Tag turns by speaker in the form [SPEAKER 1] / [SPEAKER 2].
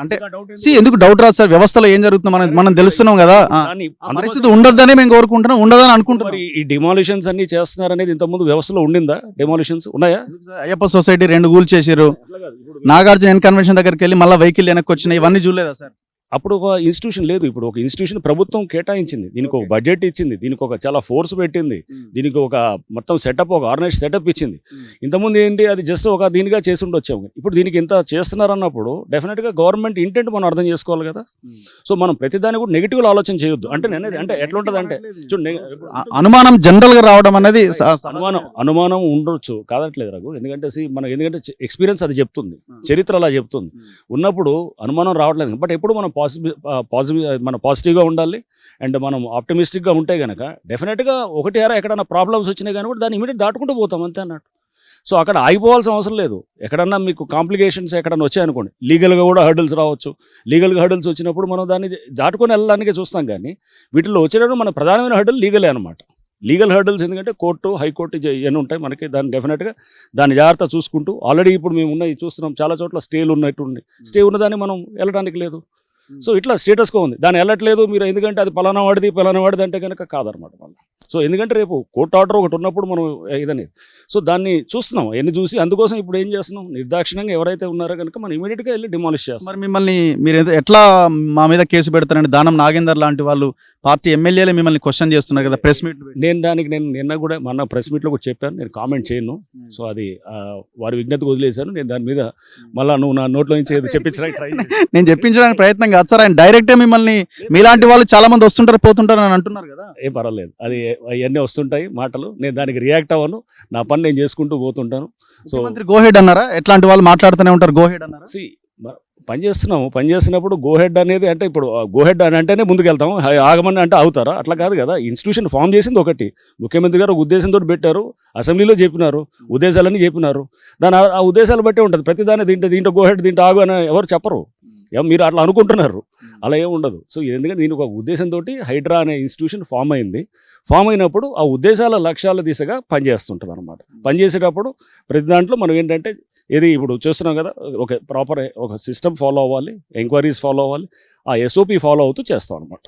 [SPEAKER 1] అంటే ఎందుకు డౌట్ రాదు సార్? వ్యవస్థలో ఏం జరుగుతుందో మనం తెలుస్తున్నాం కదా. ఆ పరిస్థితి ఉండొద్దనే మేము కోరుకుంటున్నాం, ఉండదని అనుకుంటున్నాం.
[SPEAKER 2] మరి ఈ డిమాలిషన్స్ అన్ని చేస్తున్నారు అనేది ఇంతకుముందు వ్యవస్థలో ఉండిందా? డిమాలిషన్స్ ఉన్నాయా?
[SPEAKER 1] అయ్యప్ప సొసైటీ 2 గూల్ చేసారు, నాగార్జున ఎన్ కన్వెన్షన్ దగ్గరికి వెళ్ళి మళ్ళీ వెహికల్ వెనక్కి వచ్చినాయి, ఇవన్నీ చూడలేదా సార్?
[SPEAKER 2] అప్పుడు ఒక ఇన్స్టిట్యూషన్ లేదు. ఇప్పుడు ఒక ఇన్స్టిట్యూషన్ ప్రభుత్వం కేటాయించింది, దీనికి ఒక బడ్జెట్ ఇచ్చింది, దీనికి ఒక చాలా ఫోర్స్ పెట్టింది, దీనికి ఒక మొత్తం సెటప్, ఒక ఆర్గనైజ్ సెటప్ ఇచ్చింది. ఇంతకుముందు ఏంటి, అది జస్ట్ ఒక దీనిగా చేసి ఉండొచ్చాము. ఇప్పుడు దీనికి ఇంత చేస్తున్నారన్నప్పుడు డెఫినెట్గా గవర్నమెంట్ ఇంటెంట్ మనం అర్థం చేసుకోవాలి కదా. సో మనం ప్రతిదాన్ని కూడా నెగిటివ్లో ఆలోచన చేయొద్దు. అంటే ఎట్లా ఉంటుంది అంటే
[SPEAKER 1] అనుమానం జనరల్ గా రావడం అనేది
[SPEAKER 2] అనుమానం ఉండొచ్చు, కాదట్లేదు రఘు. ఎందుకంటే ఎక్స్పీరియన్స్ అది చెప్తుంది, చరిత్ర అలా చెప్తుంది. ఉన్నప్పుడు అనుమానం రావట్లేదు. బట్ ఎప్పుడు మనం పాజిటివ్గా ఉండాలి అండ్ మనం ఆప్టమిస్టిక్గా ఉంటే కనుక డెఫినెట్గా ఒకటి ఎక్కడైనా ప్రాబ్లమ్స్ వచ్చినాయి కానీ కూడా దాన్ని ఇమీడియట్ దాటుకుంటూ పోతాం అంతే అన్నట్టు. సో అక్కడ ఆగిపోవాల్సిన అవసరం లేదు. ఎక్కడన్నా మీకు కాంప్లికేషన్స్ ఎక్కడన్నా వచ్చాయనుకోండి, లీగల్గా కూడా హర్డిల్స్ రావచ్చు. లీగల్గా హర్డిల్స్ వచ్చినప్పుడు మనం దాన్ని దాటుకొని వెళ్ళడానికే చూస్తాం. కానీ వీటిలో వచ్చేటప్పుడు మన ప్రధానమైన హర్డిల్ లీగలే అనమాట. లీగల్ హర్డిల్స్ ఎందుకంటే కోర్టు, హైకోర్టు ఇవన్నీ ఉంటాయి మనకి. దాన్ని డెఫినెట్గా దాన్ని జాగ్రత్త చూసుకుంటూ, ఆల్రెడీ ఇప్పుడు మేము ఉన్నాయి చూస్తున్నాం, చాలా చోట్ల స్టేలు ఉన్నట్టుండి, స్టే ఉన్నదాన్ని మనం వెళ్ళడానికి లేదు. సో ఇట్లా స్టేటస్గా ఉంది, దాన్ని వెళ్ళట్లేదు మీరు ఎందుకంటే అది పలానా వాడిది అంటే కనుక కాదనమాట మళ్ళీ. సో ఎందుకంటే రేపు కోర్టు ఆర్డర్ ఒకటి ఉన్నప్పుడు మనం ఇదని సో దాన్ని చూస్తున్నాం, ఎన్ని చూసి అందుకోసం ఇప్పుడు ఏం చేస్తున్నాం, నిర్దాక్షిణ్యంగా ఎవరైతే ఉన్నారో కనుక మనం ఇమీడియట్గా వెళ్ళి డిమాలిష్ చేస్తాం.
[SPEAKER 1] మరి మిమ్మల్ని మీరు ఎట్లా మా మీద కేసు పెడతారండి? దానం నాగేందర్ లాంటి వాళ్ళు పార్టీ ఎమ్మెల్యేలే మిమ్మల్ని క్వశ్చన్ చేస్తున్నారు కదా ప్రెస్ మీట్.
[SPEAKER 2] నేను నిన్న కూడా మన ప్రెస్ మీట్లో కూడా చెప్పాను, నేను కామెంట్ చేయను. సో అది వారి విజ్ఞతకు వదిలేశాను. నేను దాని మీద మళ్ళీ నువ్వు నా నోట్లో నుంచి ఏదో చెప్పించడానికి ట్రై
[SPEAKER 1] నేను చెప్పించడానికి ప్రయత్నం కాదు సార్. ఆయన డైరెక్టే మిమ్మల్ని మీలాంటి వాళ్ళు చాలా మంది వస్తుంటారు పోతుంటారు అని అంటున్నారు కదా.
[SPEAKER 2] ఏం పర్వాలేదు, అది అవన్నీ వస్తుంటాయి మాటలు, నేను దానికి రియాక్ట్ అవ్వను, నా పని నేను చేసుకుంటూ పోతుంటాను. సో
[SPEAKER 1] గోహెడ్ అన్నారా? ఎట్లాంటి వాళ్ళు మాట్లాడుతూనే ఉంటారు, గోహెడ్ అన్నారా?
[SPEAKER 2] పని చేస్తున్నప్పుడు గోహెడ్ అనేది అంటే ఇప్పుడు గోహెడ్ అని అంటేనే ముందుకెళ్తాం, ఆగమని అంటే అవుతారా? అట్లా కాదు కదా. ఇన్స్టిట్యూషన్ ఫామ్ చేసింది ఒకటి, ముఖ్యమంత్రి గారు ఉద్దేశంతో పెట్టారు, అసెంబ్లీలో చెప్పినారు, ఉద్దేశాలని చెప్పినారు. ఆ ఉద్దేశాలు బట్టే ఉంటుంది. ప్రతిదాన్ని దీంట్లో గోహెడ్ దీంట్లో ఆగు అని ఎవరు చెప్పరు. మీరు అట్లా అనుకుంటున్నారు, అలా ఏమి ఉండదు. సో ఎందుకంటే దీనికి ఒక ఉద్దేశంతో హైడ్రా అనే ఇన్స్టిట్యూషన్ ఫామ్ అయింది. ఫామ్ అయినప్పుడు ఆ ఉద్దేశాల లక్ష్యాల దిశగా పనిచేస్తుంటుంది అనమాట. పనిచేసేటప్పుడు ప్రతి దాంట్లో మనం ఏంటంటే ఇది ఇప్పుడు చేస్తున్నాం కదా, ఒక ప్రాపర్ ఒక సిస్టమ్ ఫాలో అవ్వాలి, ఎంక్వైరీస్ ఫాలో అవ్వాలి, ఆ SOP ఫాలో అవుతూ చేస్తాం అనమాట.